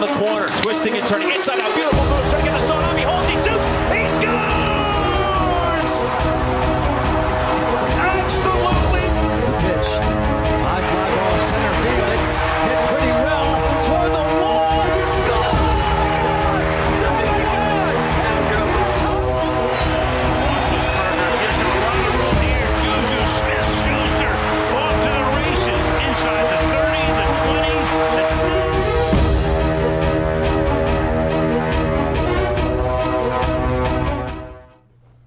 the corner, twisting and turning inside out. Beautiful move, trying to get the shot on. He holds, he shoots, he scores! Absolutely! The pitch, high fly ball, center field. It's hit pretty well toward the wall. Goal! Roethlisberger gives him a lot of room here. Juju Smith-Schuster off to the races inside the 30, the 20, the 10.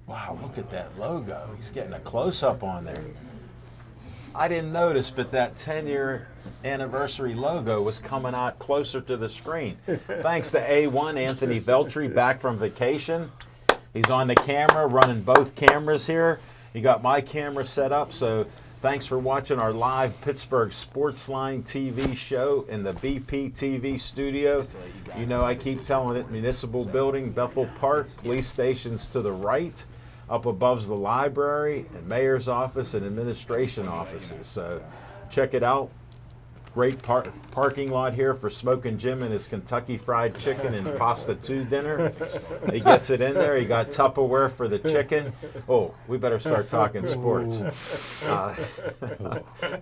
Wow, look at that logo. He's getting a close-up on there. I didn't notice, but that 10-year anniversary logo was coming out closer to the screen. Thanks to A1, Anthony Veltri, back from vacation. He's on the camera, running both cameras here. He got my camera set up, so thanks for watching our live Pittsburgh Sportsline TV show in the BP TV studio. You know, I keep telling it, Municipal Building, Bethel Park, police stations to the right. Up above's the library and mayor's office and administration offices. So check it out. Great parking lot here for Smoking Jim and his Kentucky Fried Chicken and Pasta 2 dinner. He gets it in there. He got Tupperware for the chicken. Oh, we better start talking sports.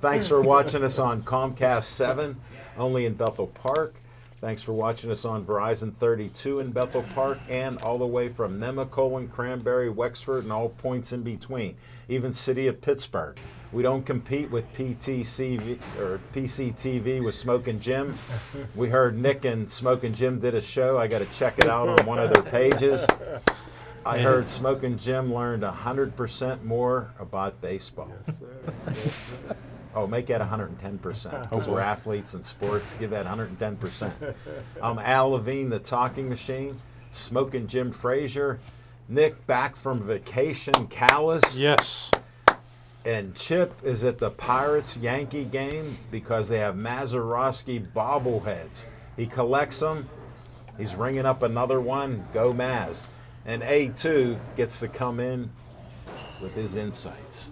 Thanks for watching us on Comcast 7, only in Bethel Park. Thanks for watching us on Verizon 32 in Bethel Park and all the way from Nemacolin, Cranberry, Wexford, and all points in between, even City of Pittsburgh. We don't compete with PTCV or PCTV with Smokin' Jim. We heard Nick and Smokin' Jim did a show. I got to check it out on one of their pages. I heard Smokin' Jim learned 100% more about baseball. Yes, sir. Yes, sir. Oh, make that 110%. Because we're athletes in sports. Give that 110%. I'm Al Levine, the talking machine. Smoking Jim Frazier. Nick back from vacation, callous. Yes. And Chip is at the Pirates-Yankee game because they have Mazeroski bobbleheads. He collects them. He's ringing up another one. Go Maz. And A2 gets to come in with his insights.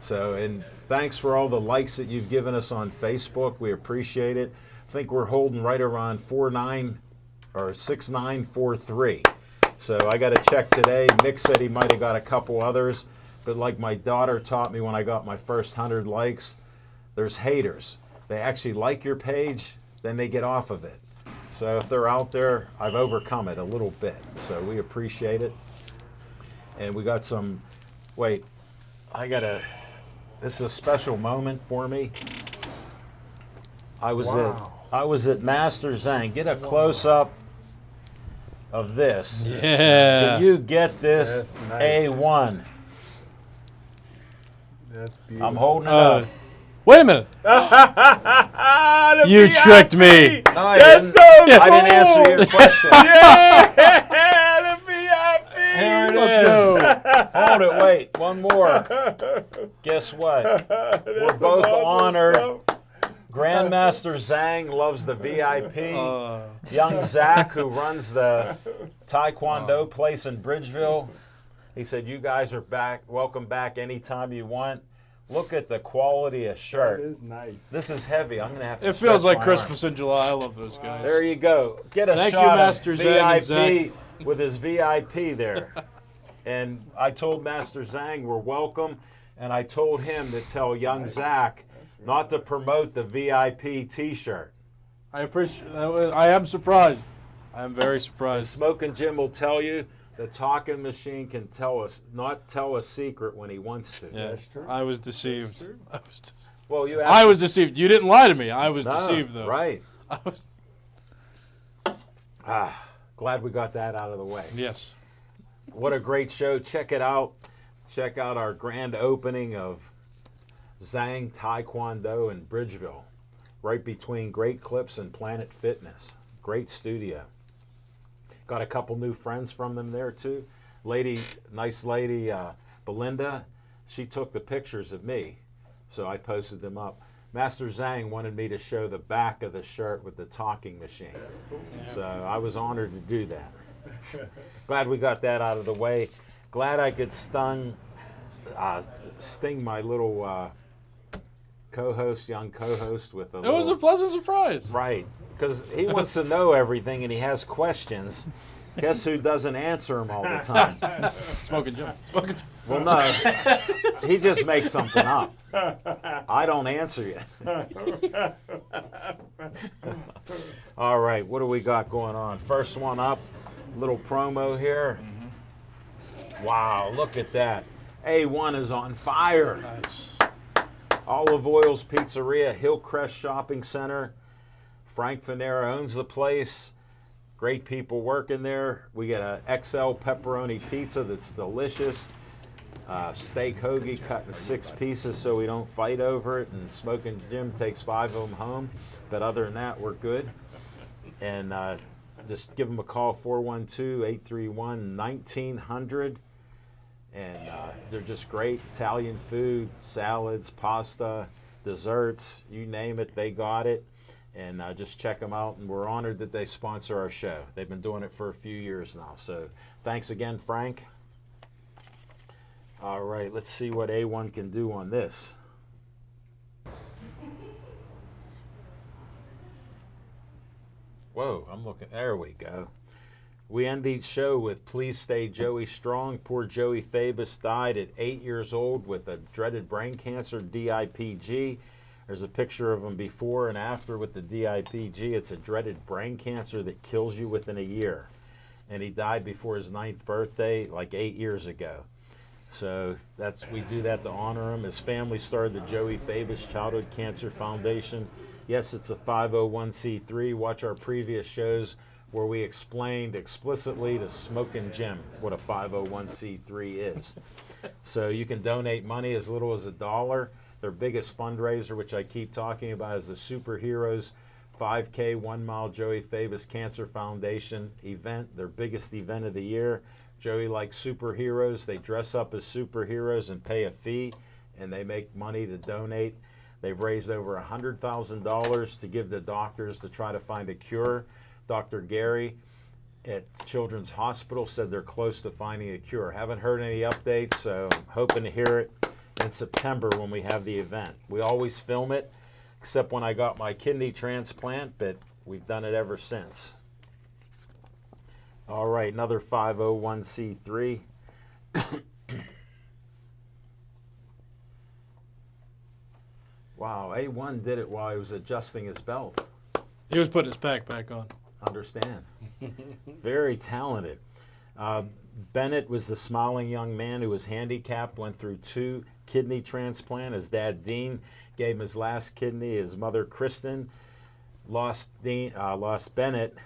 So, and thanks for all the likes that you've given us on Facebook. We appreciate it. I think we're holding right around 6943. So I got to check today. Nick said he might have got a couple others, but like my daughter taught me when I got my first 100 likes, there's haters. They actually like your page, then they get off of it. So if they're out there, I've overcome it a little bit. So we appreciate it. And we got some, wait, this is a special moment for me. I was at Master Zhang. Get a close up of this. Yeah. Can you get this? That's nice. A1. That's beautiful. I'm holding it up. Wait a minute. You VIP. tricked me. No, I That's didn't. so cool. I didn't answer your question. Yeah, the VIP. Here it Let's is. go. Hold it. Wait. One more. Guess what? We're both honored. Grandmaster Zhang loves the VIP. Young Zach, who runs the Taekwondo place in Bridgeville, he said, "You guys are back. Welcome back anytime you want." Look at the quality of shirt. That is nice. This is heavy. I'm gonna have to. It feels stretch like my Christmas in July. I love those guys. There you go. Get a Thank you, shot Master of Zhang and VIP with his VIP there. And I told Master Zhang we're welcome, and I told him to tell young Zach not to promote the VIP T-shirt. I appreciate. I am surprised. I am very surprised. Smoking Jim will tell you the talking machine can not tell a secret when he wants to. Yeah, That's true. I was deceived. That's true. Well, you I was deceived. You didn't lie to me. I was No, deceived, though. Right. I was, Glad we got that out of the way. yes. What a great show. Check it out. Check out our grand opening of Zhang Taekwondo in Bridgeville, right between Great Clips and Planet Fitness. Great studio. Got a couple new friends from them there too. Nice lady, Belinda, she took the pictures of me, so I posted them up. Master Zhang wanted me to show the back of the shirt with the talking machine. Cool. So I was honored to do that. Glad we got that out of the way. Glad I could sting my little young co-host with a It was a pleasant surprise. right, because he wants to know everything and he has questions. Guess who doesn't answer them all the time? Smoking Jim. Well, no, he just makes something up. I don't answer you. All right, what do we got going on? First one up, little promo here. Wow, look at that. A1 is on fire. Nice. Olive Oil's Pizzeria, Hillcrest Shopping Center. Frank Fanera owns the place. Great people working there. We get an XL pepperoni pizza that's delicious. Steak hoagie cut in 6 pieces so we don't fight over it. And Smoking Jim takes 5 of them home. But other than that, we're good. And just give them a call, 412-831-1900. And they're just great. Italian food, salads, pasta, desserts, you name it, they got it. And just check them out. And we're honored that they sponsor our show. They've been doing it for a few years now. So thanks again, Frank. All right, let's see what A1 can do on this. Whoa, I'm looking. There we go. We end each show with Please Stay Joey Strong. Poor Joey Fabus died at 8 years old with a dreaded brain cancer, DIPG. There's a picture of him before and after with the DIPG. It's a dreaded brain cancer that kills you within a year. And he died before his 9th birthday, like 8 years ago. So we do that to honor him. His family started the Joey Fabus Childhood Cancer Foundation. Yes, it's a 501c3. Watch our previous shows where we explained explicitly to Smoking Jim what a 501c3 is. So you can donate money as little as $1. Their biggest fundraiser, which I keep talking about, is the Superheroes 5K 1 Mile Joey Fabus Cancer Foundation event, their biggest event of the year. Joey likes superheroes. They dress up as superheroes and pay a fee, and they make money to donate. They've raised over $100,000 to give to doctors to try to find a cure. Dr. Gary at Children's Hospital said they're close to finding a cure. Haven't heard any updates, so I'm hoping to hear it in September when we have the event. We always film it, except when I got my kidney transplant, but we've done it ever since. All right, another 501c3. Wow, A1 did it while he was adjusting his belt. He was putting his pack back on. Understand. Very talented. Bennett was the smiling young man who was handicapped, went through 2 kidney transplant. His dad, Dean, gave him his last kidney. His mother, Kristen, lost Bennett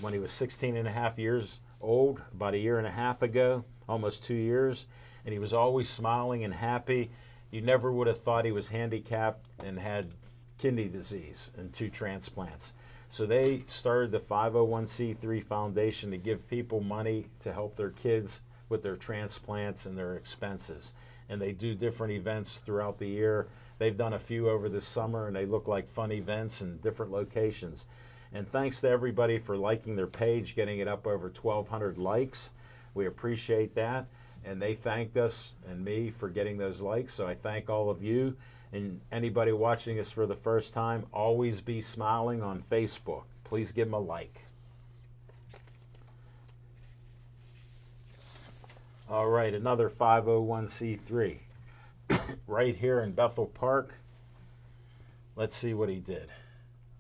when he was 16 and a half years old, about a year and a half ago, almost 2 years. And he was always smiling and happy. You never would have thought he was handicapped and had kidney disease and 2 transplants. So they started the 501c3 foundation to give people money to help their kids with their transplants and their expenses. And they do different events throughout the year. They've done a few over the summer, and they look like fun events in different locations. And thanks to everybody for liking their page, getting it up over 1,200 likes. We appreciate that. And they thanked us and me for getting those likes. So I thank all of you. And anybody watching us for the first time, always be smiling on Facebook. Please give them a like. All right, another 501c3. Right here in Bethel Park. Let's see what he did.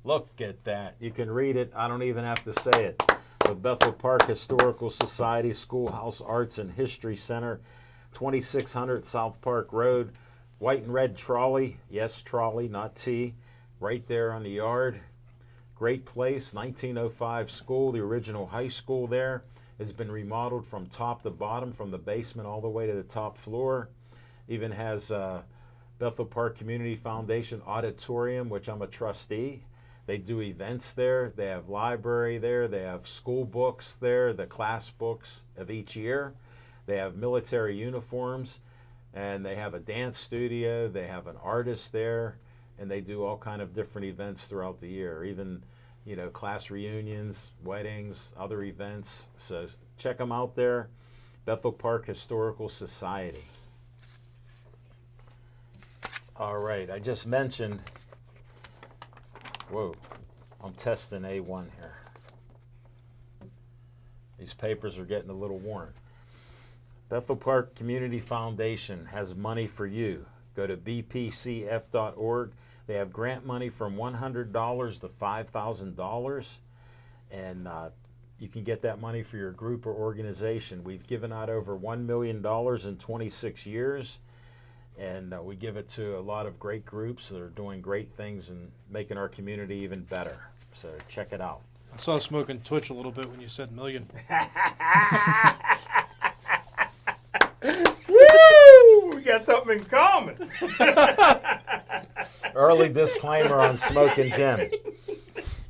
Look at that. You can read it. I don't even have to say it. The Bethel Park Historical Society Schoolhouse Arts and History Center, 2600 South Park Road. White and red trolley. Yes, trolley, not T. Right there on the yard. Great place. 1905 school. The original high school there has been remodeled from top to bottom, from the basement all the way to the top floor. Even has Bethel Park Community Foundation Auditorium, which I'm a trustee. They do events there. They have library there. They have school books there, the class books of each year. They have military uniforms, and they have a dance studio. They have an artist there, and they do all kind of different events throughout the year, even, you know, class reunions, weddings, other events. So check them out there, Bethel Park Historical Society. All right, I just mentioned, whoa, I'm testing A1 here. These papers are getting a little worn. Bethel Park Community Foundation has money for you. Go to bpcf.org. They have grant money from $100 to $5,000, and you can get that money for your group or organization. We've given out over $1 million in 26 years, and we give it to a lot of great groups that are doing great things and making our community even better. So check it out. I saw Smoking twitch a little bit when you said million. Woo! We got something in common. Early disclaimer on Smoking Jim.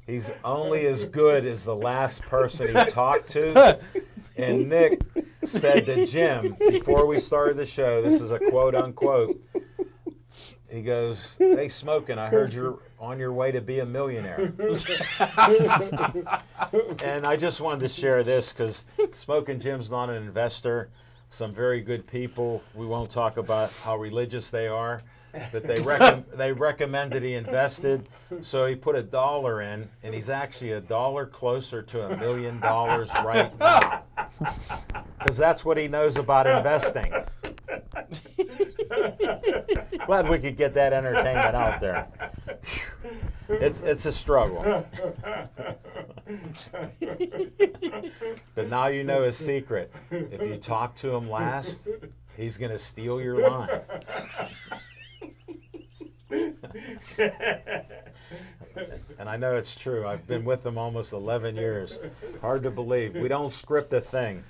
He's only as good as the last person he talked to. And Nick said to Jim, before we started the show, this is a quote unquote, he goes, "Hey, Smoking, I heard you're on your way to be a millionaire." And I just wanted to share this because Smoking Jim's not an investor. Some very good people, we won't talk about how religious they are, but they recommended he invested. So he put $1 in, and he's actually $1 closer to $1 million right now. Because that's what he knows about investing. Glad we could get that entertainment out there. It's a struggle. But now you know his secret. If you talk to him last, he's going to steal your line. And I know it's true. I've been with him almost 11 years. Hard to believe. We don't script a thing.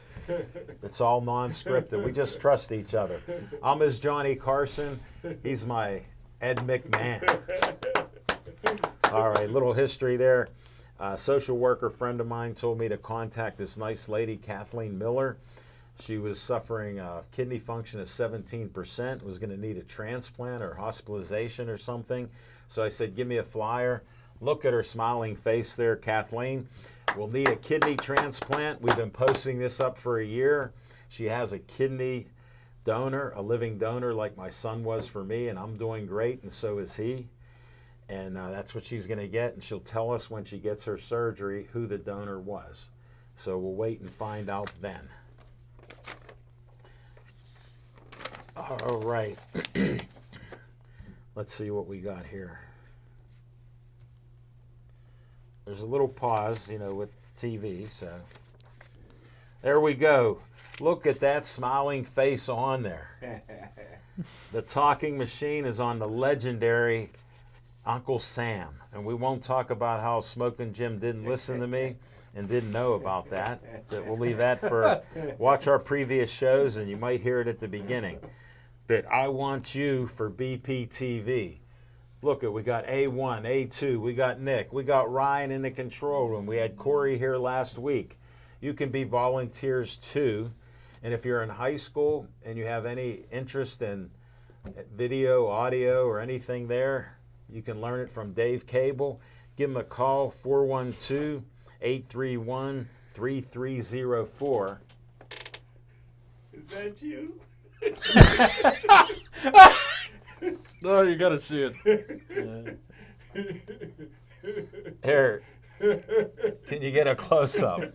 It's all non-scripted. We just trust each other. I'm his Johnny Carson. He's my Ed McMahon. All right, little history there. A social worker friend of mine told me to contact this nice lady, Kathleen Miller. She was suffering a kidney function of 17%, was going to need a transplant or hospitalization or something. So I said, give me a flyer. Look at her smiling face there, Kathleen. We'll need a kidney transplant. We've been posting this up for a year. She has a kidney donor, a living donor like my son was for me, and I'm doing great, and so is he. And that's what she's going to get, and she'll tell us when she gets her surgery who the donor was. So we'll wait and find out then. All right. Let's see what we got here. There's a little pause, with TV, so. There we go. Look at that smiling face on there. The talking machine is on the legendary Uncle Sam. And we won't talk about how Smoking Jim didn't listen to me and didn't know about that. We'll leave that for, watch our previous shows and you might hear it at the beginning. But I want you for BPTV. Look, we got A1, A2, we got Nick, we got Ryan in the control room. We had Corey here last week. You can be volunteers too. And if you're in high school and you have any interest in video, audio, or anything there, you can learn it from Dave Cable. Give him a call, 412-831-3304. Is that you? No, you gotta see it. Here, can you get a close-up?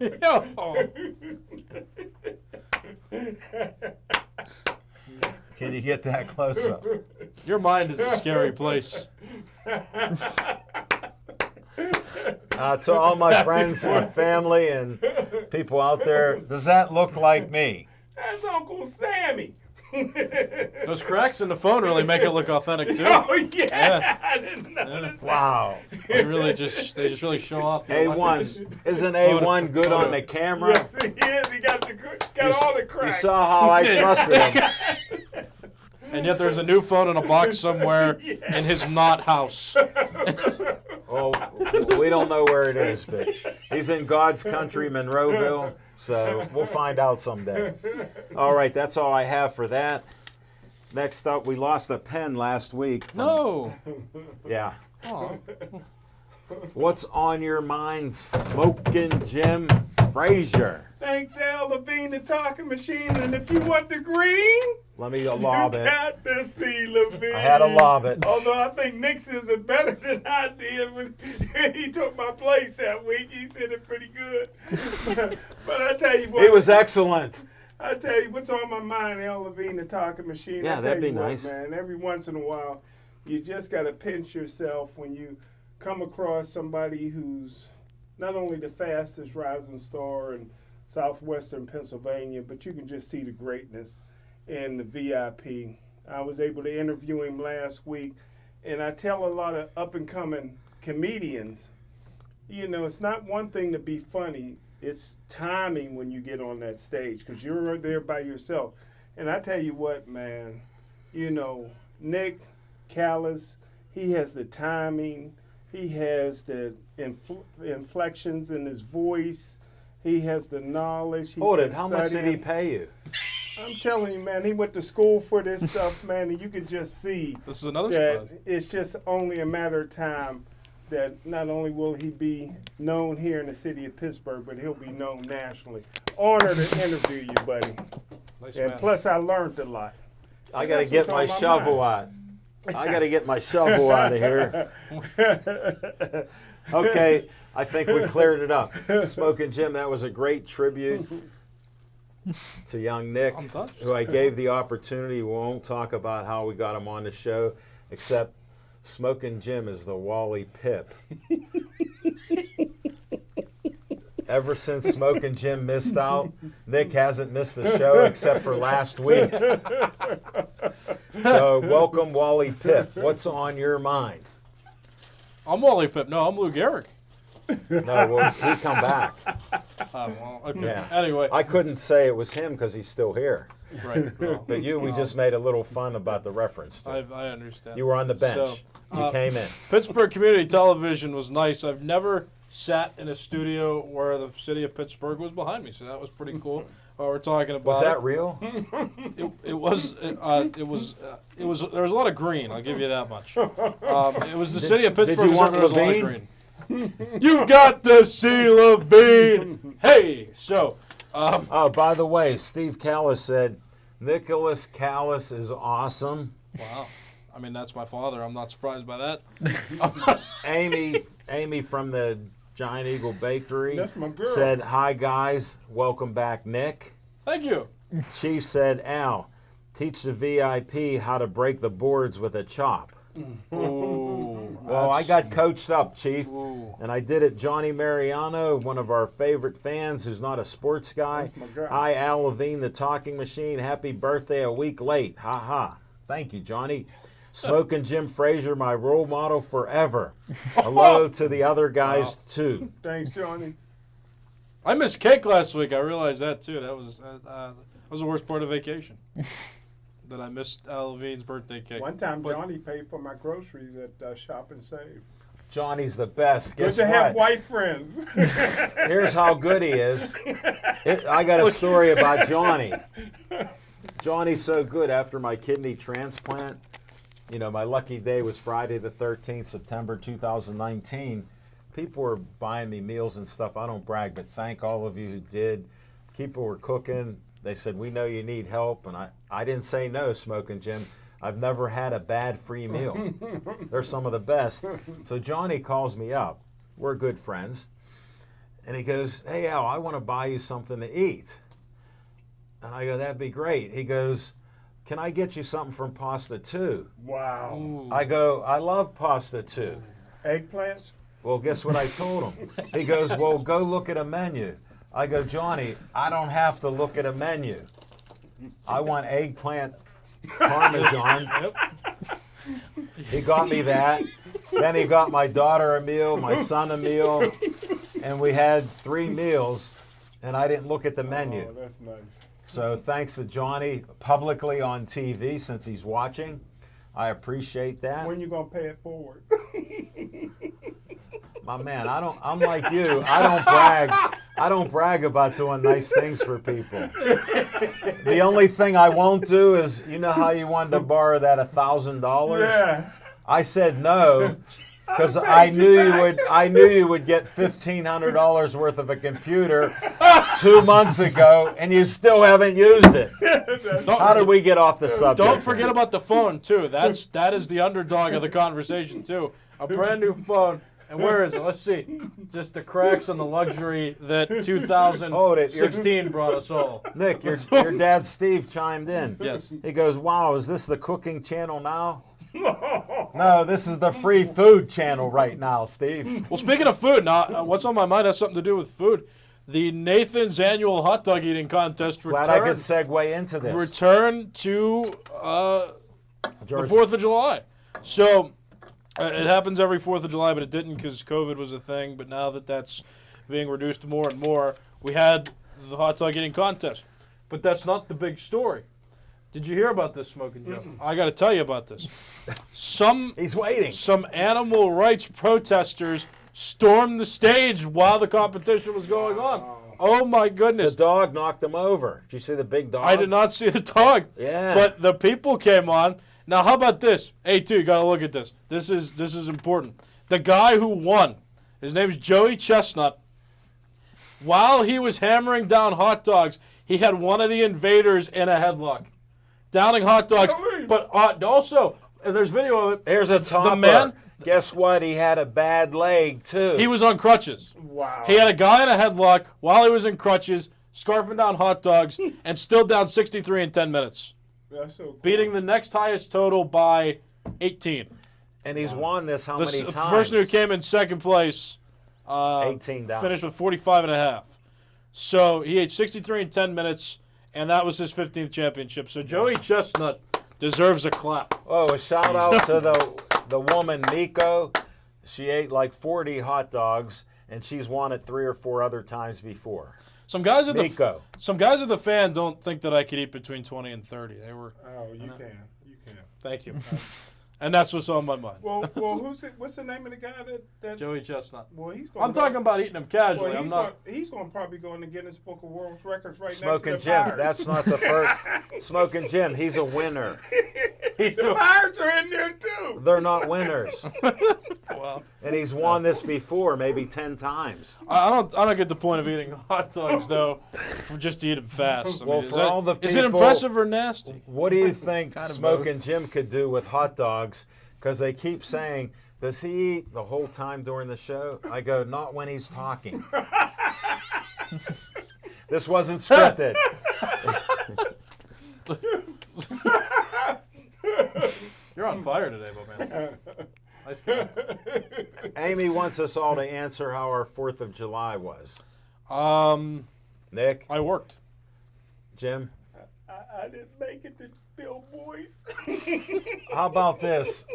Can you get that close-up? Your mind is a scary place. To all my friends and family and people out there, does that look like me? That's Uncle Sammy. Those cracks in the phone really make it look authentic too. Oh yeah, I didn't notice. Wow. They just really show off. A1, isn't A1 good on the camera? Yes, he is. He got all the cracks. You saw how I trusted him. And yet there's a new phone in a box somewhere in his not house. Well, we don't know where it is, but he's in God's country, Monroeville, so we'll find out someday. All right, that's all I have for that. Next up, we lost a pen last week. No. Yeah. Oh. What's on your mind, Smoking Jim? Frazier. Thanks, Al Levine, the talking machine. And if you want the green, Let me lob you it. got to see Levine. I had to lob it. Although I think Nick's is it better than I did when he took my place that week. He said it pretty good. But I tell you what. It was excellent. I tell you what's on my mind, Al Levine, the talking machine. Yeah, I that'd tell be you what, nice. man. Every once in a while, you just got to pinch yourself when you come across somebody who's not only the fastest rising star in southwestern Pennsylvania, but you can just see the greatness in the VIP. I was able to interview him last week, and I tell a lot of up-and-coming comedians, you know, it's not one thing to be funny. It's timing when you get on that stage because you're there by yourself. And I tell you what, man, you know, Nick Callis, he has the timing. He has the inflections in his voice. He has the knowledge. He's Hold been it. How much did he studying. pay you? I'm telling you, man, he went to school for this stuff, man, and you can just see This is another that surprise. it's just only a matter of time that not only will he be known here in the city of Pittsburgh, but he'll be known nationally. Honored to interview you, buddy. Nice And man. plus, I learned a lot. I got to That's get what's my on my shovel out. I got to get my shovel out of here. Okay, I think we cleared it up. Smoking Jim, that was a great tribute to young Nick, I'm touched. who I gave the opportunity. We won't talk about how we got him on the show, except Smoking Jim is the Wally Pip. Ever since Smoking Jim missed out, Nick hasn't missed the show except for last week. So welcome, Wally Pip. What's on your mind? I'm Wally Pip. No, I'm Lou Gehrig. No, we come back. Well, okay. Yeah. Anyway, I couldn't say it was him because he's still here. right. Well, But we just made a little fun about the reference to it. I understand. You were on the bench. So, You came in. Pittsburgh Community Television was nice. I've never sat in a studio where the city of Pittsburgh was behind me, so that was pretty cool. We're talking about Was that real? it was there was a lot of green. I'll give you that much. It was the city of Pittsburgh. did you want there was a lot of Levine? green. You've got to see Levine. Hey, so Oh, by the way, Steve Callis said, Nicholas Callis is awesome. wow. I mean, that's my father. I'm not surprised by that. Amy from the Giant Eagle Bakery That's my girl. said, hi, guys. Welcome back, Nick. Thank you. Chief said, Al, teach the VIP how to break the boards with a chop. Ooh, Well, I that's- got coached up, Chief, Ooh. and I did it. Johnny Mariano, one of our favorite fans who's not a sports guy. That's my guy. Hi, Al Levine, the talking machine. Happy birthday a week late. Ha ha. Thank you, Johnny. Smoking Jim Frazier, my role model forever. Hello to the other guys, too. Thanks, Johnny. I missed cake last week. I realized that too. That was the worst part of vacation. That I missed Al Levine's birthday cake. One time, But- Johnny paid for my groceries at Shop and Save. Johnny's the best. Good Guess to have what? white friends. Here's how good he is. I got a story about Johnny. Johnny's so good after my kidney transplant. You know, my lucky day was Friday the 13th, September 2019. People were buying me meals and stuff. I don't brag, but thank all of you who did. People were cooking. They said, we know you need help. And I didn't say no, Smoking Jim. I've never had a bad free meal. They're some of the best. So Johnny calls me up. We're good friends. And he goes, hey, Al, I want to buy you something to eat. And I go, that'd be great. He goes, can I get you something from Pasta 2? Wow. Ooh. I go, I love Pasta 2. Eggplants? Well, guess what I told him? He goes, well, go look at a menu. I go, Johnny, I don't have to look at a menu. I want eggplant Parmesan. He got me that. Then he got my daughter a meal, my son a meal, and we had 3 meals, and I didn't look at the menu. Oh, that's nice. So thanks to Johnny publicly on TV since he's watching. I appreciate that. When you gonna pay it forward? My man, I'm like you. I don't brag about doing nice things for people. The only thing I won't do is, you know how you wanted to borrow that $1,000? Yeah. I said no. because I knew you would get $1,500 worth of a computer 2 months ago, and you still haven't used it. How did we get off the subject? Don't forget about the phone too. That is the underdog of the conversation too. A brand new phone. And where is it? Let's see. Just the cracks on the luxury that 2016 brought us all. Nick, your dad Steve chimed in. Yes. He goes, "Wow, is this the cooking channel now?" No, this is the free food channel right now, Steve. Well, speaking of food, now what's on my mind has something to do with food. The Nathan's annual hot dog eating contest Glad I could segue into this. Return to the 4th of July. So it happens every 4th of July, but it didn't because COVID was a thing. But now that that's being reduced more and more, we had the hot dog eating contest. But that's not the big story. Did you hear about this, Smoking Joe? I got to tell you about this. He's waiting. Some animal rights protesters stormed the stage while the competition was going on. Oh my goodness. The dog knocked him over. Did you see the big dog? I did not see the dog. Yeah. But the people came on. Now how about this? A2, you got to look at this. This is important. The guy who won, his name's Joey Chestnut. While he was hammering down hot dogs, he had one of the invaders in a headlock. Downing hot dogs, but also, and there's video of it. There's a topper. The man, guess what? He had a bad leg, too. he was on crutches. Wow. He had a guy in a headlock while he was in crutches, scarfing down hot dogs, and still down 63 in 10 minutes. That's so cool. Beating the next highest total by 18. And he's won this how many times? The person who came in second place 18 down. finished with 45 and a half. So he ate 63 in 10 minutes, and that was his 15th championship. So Joey Chestnut deserves a clap. Oh, a shout out to the woman, Nico. She ate like 40 hot dogs, and she's won it 3 or 4 other times before. Some guys at Nico. some guys at the fan don't think that I could eat between 20 and 30. They were. Oh, you can. You can. Thank you. And that's what's on my mind. Well, what's the name of the guy that Joey Chestnut. Well, he's going. I'm talking about eating them casually. Well, I'm not. He's going to probably go in the Guinness Book of World Records right Smoking next to Jim. the Pirates. That's not the first. Smoking Jim. He's a winner. The Pirates are in there too. They're not winners. Well, And he's won this before, maybe 10 times. I don't get the point of eating hot dogs though, for just to eat them fast. I Well, mean, for all the is it people- impressive or nasty? What do you think Kind of Smoking Jim could do with hot dogs? Because they keep saying, does he eat the whole time during the show? I go, not when he's talking. This wasn't scripted. You're on fire today, man. Nice guy. Amy wants us all to answer how our 4th of July was. Nick, I worked. Jim, I didn't make it to Bill Boys. how about this?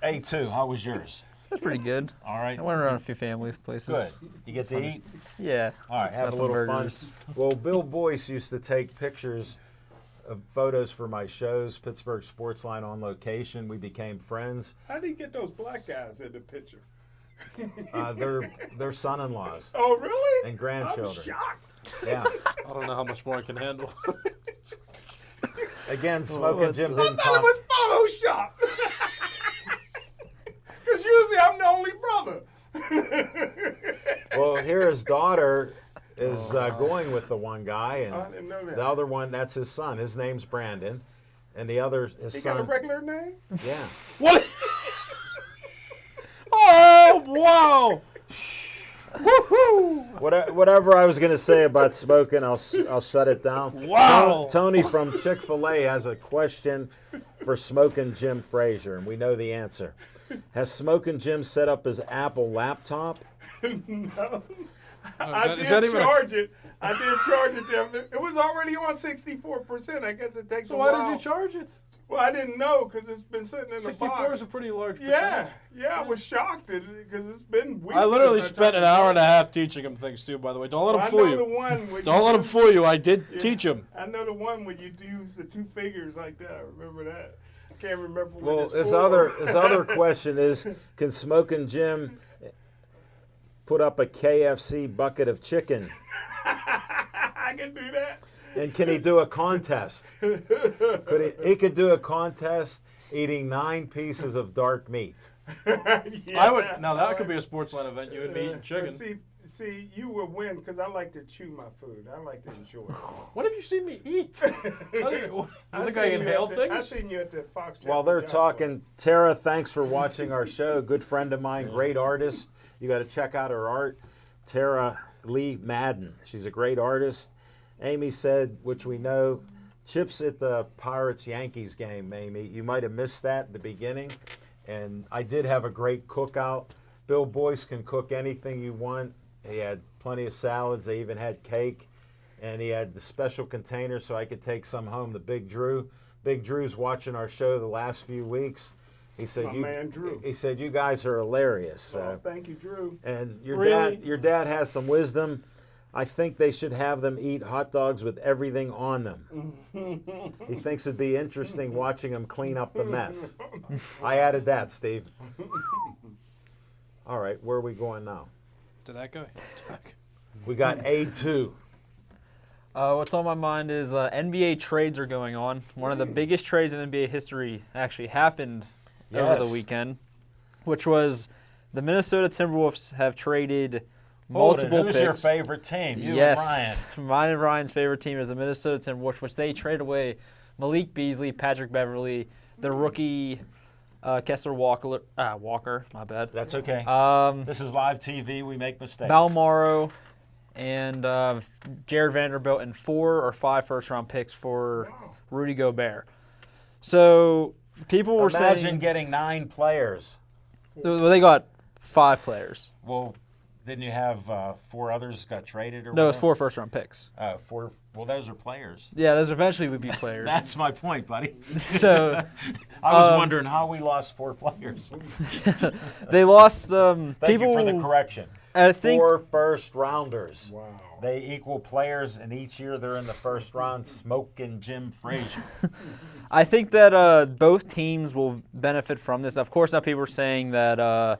A2, how was yours? That's pretty good. All right. I went around a few family places. Good. You get to eat? Yeah. All right, have Got a some little fun. burgers. Well, Bill Boyce used to take pictures of photos for my shows, Pittsburgh Sportsline on location. We became friends. How did he get those black guys in the picture? They're son-in-laws Oh, really? and grandchildren. I'm shocked. Yeah. I don't know how much more I can handle. Again, Smoking Jim I didn't thought it talk. was Photoshop. Because usually I'm the only brother. Well, here his daughter is going with the one guy, I and didn't know that. the other one, that's his son. His name's Brandon. And the other, his He son. got a regular name? Yeah. What? Oh, wow. Whatever I was going to say about smoking, I'll shut it down. Wow. Tony from Chick-fil-A has a question for Smoking Jim Frazier, and we know the answer. Has Smoking Jim set up his Apple laptop? No. Oh, is that even a- charge it. I did charge it there. It was already on 64%. I guess it takes So a why while. did you charge it? Well, I didn't know because it's been sitting in the 64 box. is a pretty large Yeah, percentage. I was shocked because it's been weeks. I literally since spent an tried to hour and a charge half teaching him things too, by the way. Don't let it. him I fool know the you. one where Don't let him fool you. I did teach him. I know the one where you do the 2 figures like that. I remember that. I can't remember what Well, it's his for. other question is, can Smoking Jim put up a KFC bucket of chicken? I can do that. And can he do a contest? He could do a contest, eating 9 pieces of dark meat. I would now that could be a Sportsline event. You would be eating chicken. See, you would win because I like to chew my food. I like to enjoy it. What have you seen me eat? You think I inhale things? I seen you at the Fox. While they're talking, Tara, thanks for watching our show. Good friend of mine, great artist. You got to check out her art. Tara Lee Madden. She's a great artist. Amy said, which we know, Chip's at the Pirates-Yankees game, Amy. You might have missed that at the beginning. And I did have a great cookout. Bill Boyce can cook anything you want. He had plenty of salads. They even had cake. And he had the special container so I could take some home to Big Drew. Big Drew's watching our show the last few weeks. He said, man, Drew. He said, you guys are hilarious. Thank you, Drew. And Really? your dad has some wisdom. I think they should have them eat hot dogs with everything on them. He thinks it'd be interesting watching them clean up the mess. I added that, Steve. All right, where are we going now? To that guy. We got A2. What's on my mind is NBA trades are going on. One of the biggest trades in NBA history actually happened over the Yes. weekend, which was the Minnesota Timberwolves have traded multiple Who's picks. your favorite team? You yes, and Ryan. mine and Ryan's favorite team is the Minnesota Timberwolves, which they trade away Malik Beasley, Patrick Beverly, the rookie Kessler Walker, my bad. That's okay. This is live TV. We make mistakes. Balmaro, and Jared Vanderbilt, and 4 or 5 first-round picks for Rudy Gobert. So people were Imagine saying getting 9 players. well, they got 5 players. Well, didn't you have 4 others got traded or No, it's whatever? 4 first-round picks. 4. Well, those are players. Yeah, those eventually would be players. That's my point, buddy. So I was wondering how we lost 4 players. they lost. Thank People you for the correction. I think 4 first-rounders. Wow. They equal players, and each year they're in the first round. Smoking Jim Frazier. I think that both teams will benefit from this. Of course, now people are saying that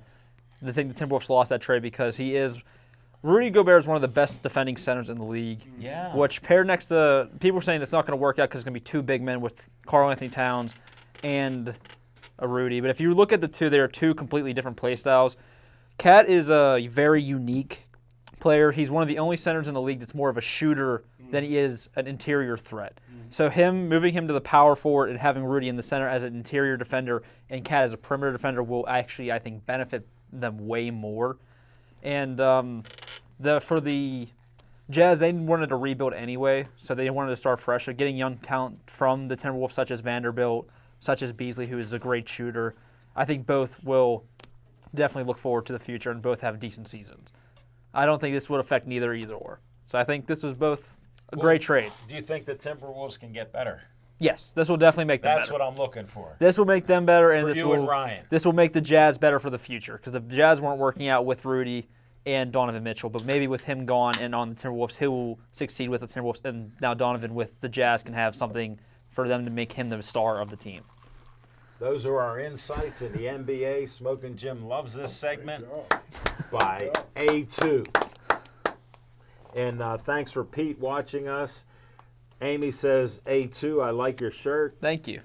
they think the Timberwolves lost that trade because Rudy Gobert is one of the best defending centers in the league. Yeah. Which paired next to people are saying that's not going to work out because it's going to be 2 big men with Karl Anthony Towns and a Rudy. But if you look at the two, they are 2 completely different play styles. Cat is a very unique player. He's one of the only centers in the league that's more of a shooter than he is an interior threat. So moving him to the power forward and having Rudy in the center as an interior defender and Cat as a perimeter defender will actually, I think, benefit them way more. And for the Jazz, they wanted to rebuild anyway, so they wanted to start fresh. So getting young talent from the Timberwolves, such as Vanderbilt, such as Beasley, who is a great shooter, I think both will definitely look forward to the future and both have decent seasons. I don't think this would affect either or. So I think this was both a great trade. Do you think the Timberwolves can get better? Yes, this will definitely make them That's better. what I'm looking for. This will make them better, and For this you will and Ryan. This will make the Jazz better for the future because the Jazz weren't working out with Rudy and Donovan Mitchell, but maybe with him gone and on the Timberwolves, he will succeed with the Timberwolves, and now Donovan with the Jazz can have something for them to make him the star of the team. Those are our insights in the NBA. Smoking Jim loves this segment by A2. And thanks for Pete watching us. Amy says, A2, I like your shirt. Thank you.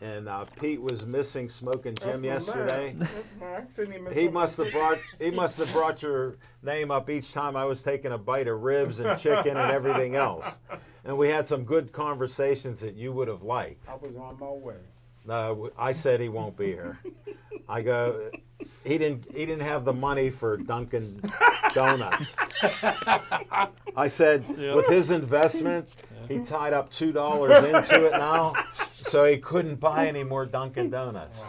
And Pete was missing Smoking Jim yesterday. That's mine. He must have brought your name up each time I was taking a bite of ribs and chicken and everything else. And we had some good conversations that you would have liked. I was on my way. I said he won't be here. I go, he didn't have the money for Dunkin' Donuts. I said, with his investment, he tied up $2 into it now, so he couldn't buy any more Dunkin' Donuts.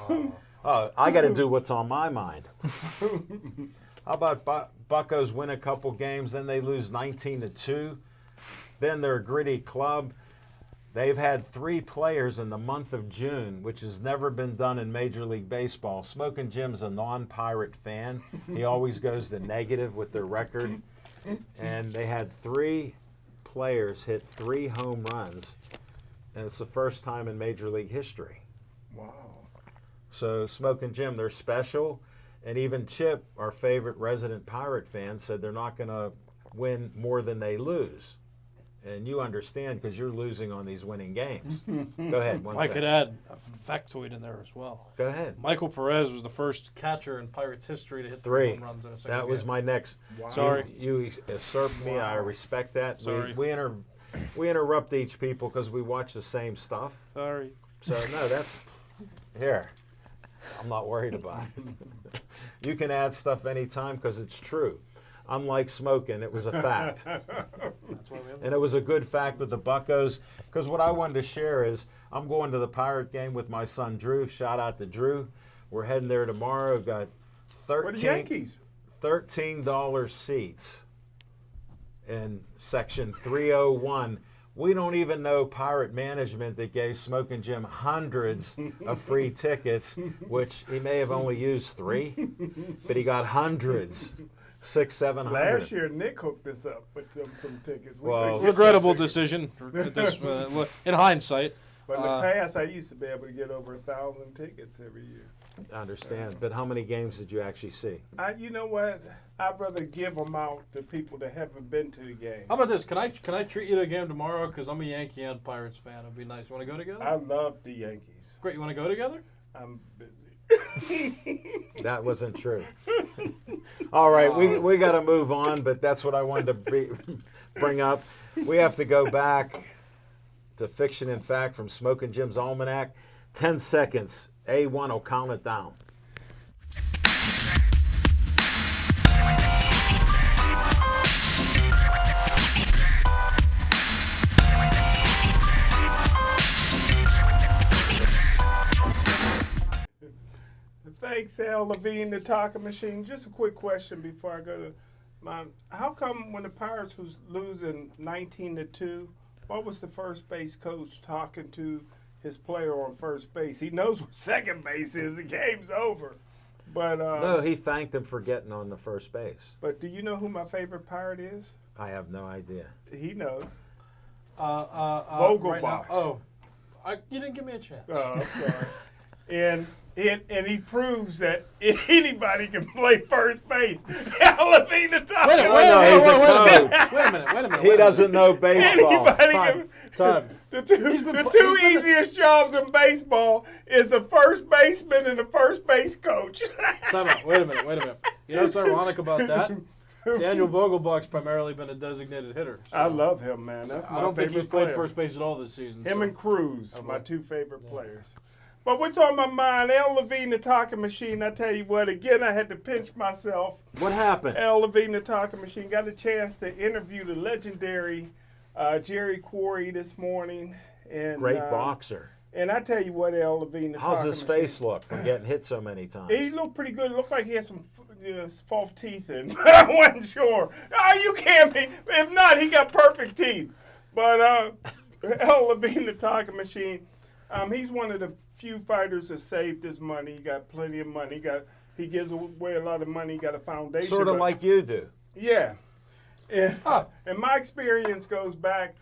Oh, I got to do what's on my mind. How about Buccos win a couple games, then they lose 19-2. Then they're a gritty club. They've had 3 players in the month of June, which has never been done in Major League Baseball. Smoking Jim's a non-Pirate fan. He always goes to negative with their record. And they had 3 players hit 3 home runs, and it's the first time in Major League history. Wow. So Smoking Jim, they're special. And even Chip, our favorite resident Pirate fan, said they're not going to win more than they lose. and you understand because you're losing on these winning games. Go ahead. If I could add a factoid in there as well. Go ahead. Michael Perez was the first catcher in Pirates history to hit 3 home runs in a single That was game. my next. Wow. Sorry. You usurped me. I respect that. Sorry. We interrupt each people because we watch the same stuff. Sorry. So no, that's here. I'm not worried about it. You can add stuff anytime because it's true. Unlike smoking, it was a fact. And it was a good fact with the Buccos, because what I wanted to share is I'm going to the Pirate game with my son Drew. Shout out to Drew. We're heading there tomorrow. Got For the Yankees. $13 seats in section 301. We don't even know Pirate management that gave Smoking Jim hundreds of free tickets, which he may have only used 3, but he got hundreds. 600, 700. Last year, Nick hooked us up with some tickets. Well, Regrettable decision at this, in hindsight. But in the past, I used to be able to get over 1,000 tickets every year. I understand. But how many games did you actually see? You know what? I'd rather give them out to people that haven't been to the game. How about this? Can I treat you to a game tomorrow? Because I'm a Yankee and Pirates fan. It'd be nice. You want to go together? I love the Yankees. Great. You want to go together? I'm busy. That wasn't true. All right, we got to move on, but that's what I wanted to bring up. We have to go back to Fiction and Fact from Smoking Jim's Almanac. 10 seconds. A1 will count it down. Thanks, Al Levine, the talking machine. Just a quick question before I go to mine. How come when the Pirates was losing 19-2, what was the first base coach talking to his player on first base? He knows where second base is. The game's over. But No, he thanked him for getting on the first base. But do you know who my favorite Pirate is? I have no idea. He knows. Vogelbach. Right now. Oh, you didn't give me a chance. Oh, I'm sorry. And he proves that anybody can play first base. Al Levine, the talking Wait a minute. He doesn't know baseball. Anybody Time. The two easiest jobs in baseball is the first baseman and the first base coach. Time out. Wait a minute. You know what's ironic about that? Daniel Vogelbach's primarily been a designated hitter. So I love him, man. That's I my don't think he's favorite played player. first base at all this season. Him so. and Cruz, my two favorite players. But what's on my mind? Al Levine, the talking machine. I tell you what, again, I had to pinch myself. What happened? Al Levine, the talking machine. Got a chance to interview the legendary Jerry Quarry this morning. And, Great boxer. And I tell you what, Al Levine, the How's talking his machine. face look from getting hit so many times? He looked pretty good. It looked like he had some false teeth in. I wasn't sure. Oh, you can't be. If not, he got perfect teeth. But Al Levine, the talking machine, he's one of the few fighters that saved his money. He got plenty of money. He gives away a lot of money. He got a foundation. Sort of like you do. Yeah. And my experience goes back,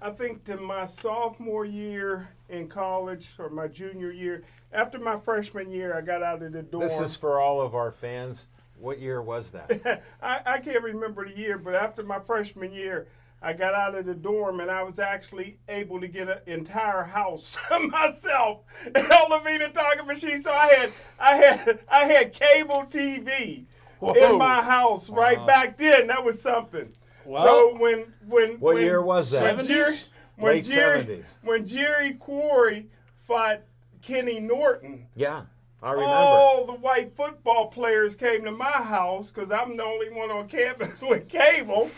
I think, to my sophomore year in college or my junior year. After my freshman year, I got out of the dorm. This is for all of our fans. What year was that? I can't remember the year, but after my freshman year, I got out of the dorm and I was actually able to get an entire house myself. Al Levine, the talking machine. So I had cable TV in my house right back then. That was something. Well, so What year was that? 70s? Late 70s. When Jerry Quarry fought Kenny Norton. Yeah, I remember. All the white football players came to my house because I'm the only one on campus with cable.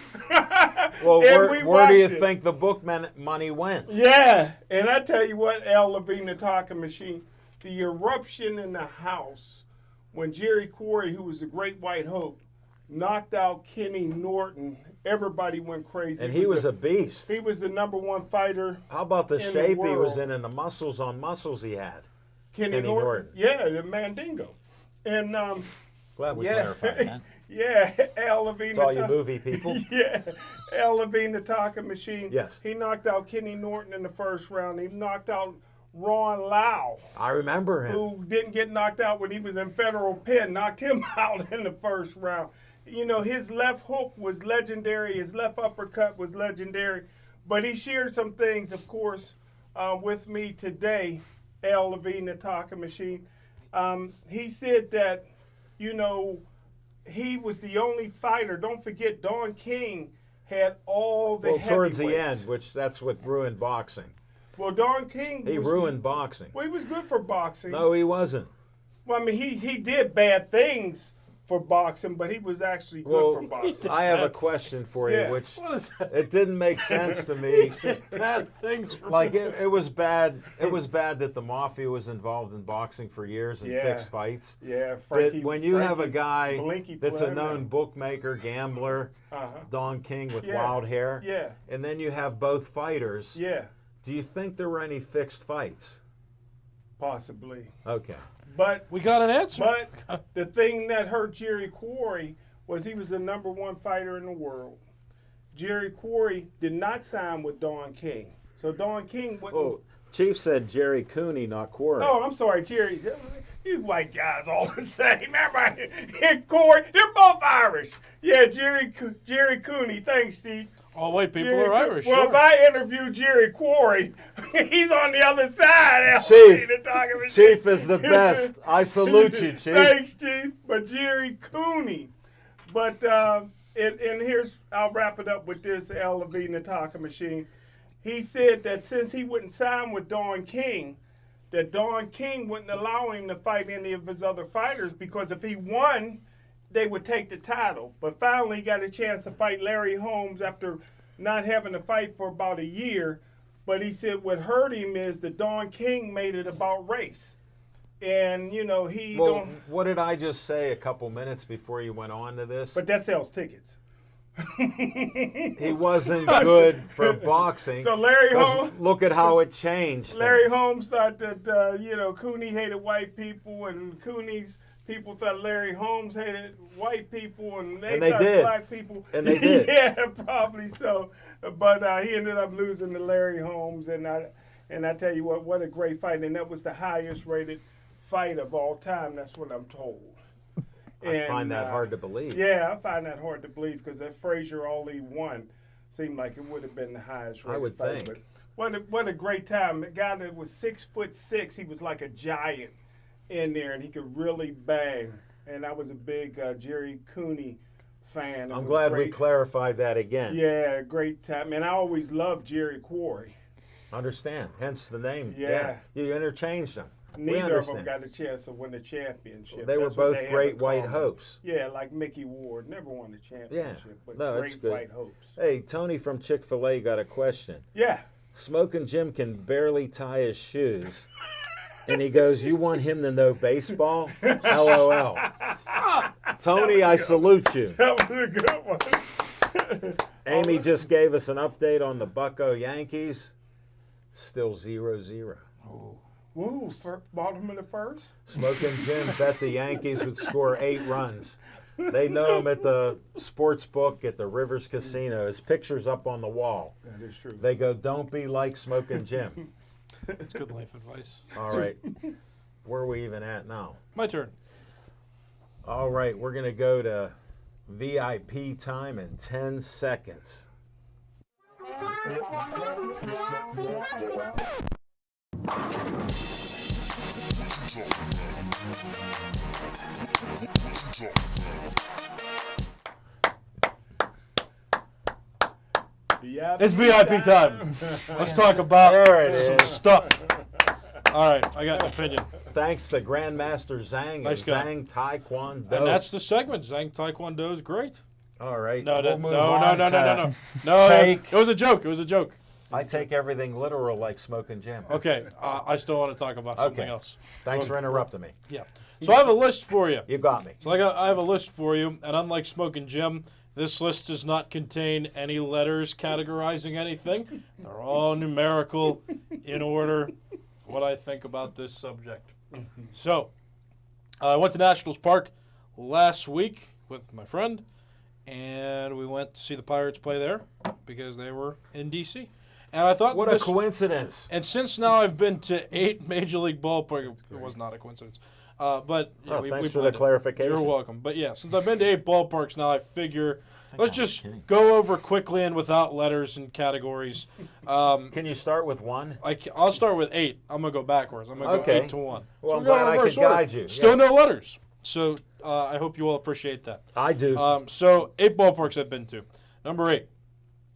Well, And where do you watched it. think the book money went? Yeah, and I tell you what, Al Levine, the talking machine, the eruption in the house when Jerry Quarry, who was the great white hope, knocked out Kenny Norton, everybody went crazy. And he was a beast. He was the #1 fighter. How about the in the shape he was world. in and the muscles on muscles he had? Kenny Norton. Yeah, the Mandingo. And Glad we yeah, clarified that. yeah, Al Levine. To all you movie people. Yeah, Al Levine, the talking machine. Yes. He knocked out Kenny Norton in the first round. He knocked out Ron Lau, I remember him. who didn't get knocked out when he was in federal pen, knocked him out in the first round. You know, his left hook was legendary. His left uppercut was legendary. But he shared some things, of course, with me today, Al Levine, the talking machine. He said that, you know, he was the only fighter. Don't forget, Don King had all the towards the heavyweights. end, which that's what ruined boxing. Well, Don King. He ruined boxing. Well, he was good for boxing. No, he wasn't. Well, I mean, he did bad things for boxing, but he was actually good for boxing. I have a question for you, Yeah. which What is that? it didn't make sense to me. Bad things for Like it was bad. It was bad that the mafia was involved in boxing for years and Yeah. fixed fights. Yeah, But when you have a guy Blinky that's a player, known bookmaker, gambler, Don King with Yeah. wild hair, Yeah. and then you have both fighters, Yeah, do you think there were any fixed fights? possibly. Okay. But We got an answer. But the thing that hurt Jerry Quarry was he was the #1 fighter in the world. Jerry Quarry did not sign with Don King. So Don King wouldn't. Oh, Chief said Jerry Cooney, not Quarry. Oh, I'm sorry, Jerry. You white guys all the same. Everybody and Corey, they're both Irish. Yeah, Jerry Cooney. Thanks, Steve. All white people Jerry are Irish. Well, sure. if I interview Jerry Quarry, he's on the other side. Chief, The talking machine. Chief is the best. I salute you, Chief. Thanks, Chief. But Jerry Cooney. But and here's, I'll wrap it up with this, Al Levine, the talking machine. He said that since he wouldn't sign with Don King, that Don King wouldn't allow him to fight any of his other fighters because if he won, they would take the title. But finally, he got a chance to fight Larry Holmes after not having to fight for about a year. But he said what hurt him is that Don King made it about race. And, you know, he Well, don't. what did I just say a couple minutes before you went on to this? But that sells tickets. He wasn't good for boxing. So Larry 'cause Holmes. Look at how it changed. Larry things. Holmes thought that, you know, Cooney hated white people, and Cooney's people thought Larry Holmes hated white people, and they And they thought did. black people. And they did. Yeah, probably so. But he ended up losing to Larry Holmes, and I tell you what a great fight, and that was the highest rated fight of all time. That's what I'm told. I find that hard to believe. Yeah, I find that hard to believe because that Frazier Ali won seemed like it would have been the highest rated I would fight. think. But what a great time. The guy that was 6'6", he was like a giant in there, and he could really bang. And I was a big Jerry Cooney fan. It I'm was glad we great. clarified that again. Yeah, great time. And I always loved Jerry Quarry. Understand? Hence the name. Yeah. You interchanged them. We Neither of them understand. got a chance to win the championship. They were That's what both they have great in white common. hopes. Yeah, like Mickey Ward. Never won the championship, but No, great that's good. white hopes. Hey, Tony from Chick-fil-A got a question. Yeah. Smoking Jim can barely tie his shoes. And he goes, "You want him to know baseball?" LOL. Tony, I salute you. That was a good one. Amy just gave us an update on the Bucco Yankees. Still 0-0. Woo, bottom of the first? Smoking Jim bet the Yankees would score 8 runs. They know him at the sports book at the Rivers Casino. His picture's up on the wall. That is true. They go, "Don't be like Smoking Jim." It's good life advice. All right. Where are we even at now? My turn. All right, we're going to go to VIP time in 10 seconds. It's VIP time. Let's talk about There it some is. stuff. All right, I got an opinion. Thanks to Grandmaster Zhang Nice of guy. Zhang Taekwondo. And that's the segment. Zhang Taekwondo is great. All right. No, we'll no, move no, on no, to no, no. No, take- it was a joke. It was a joke. I take everything literal like Smoking Jim. Okay, I still want to talk about something Okay. else. Thanks for interrupting me. Yeah. So I have a list for you. You got me. So I have a list for you, and unlike Smoking Jim, this list does not contain any letters categorizing anything. They're all numerical in order what I think about this subject. So, I went to Nationals Park last week with my friend, and we went to see the Pirates play there because they were in D.C. And I thought What a coincidence. And since now I've been to 8 Major League ballparks, it was not a coincidence. But yeah, thanks for the clarification. You're welcome. But yeah, since I've been to 8 ballparks now, I figure let's just go over quickly and without letters and categories. Can you start with 1? I'll start with 8. I'm gonna go backwards. I'm gonna go 8 to 1. Well, so I'm glad I could guide you. Still no letters. So I hope you all appreciate that. I do. So 8 ballparks I've been to. Number 8,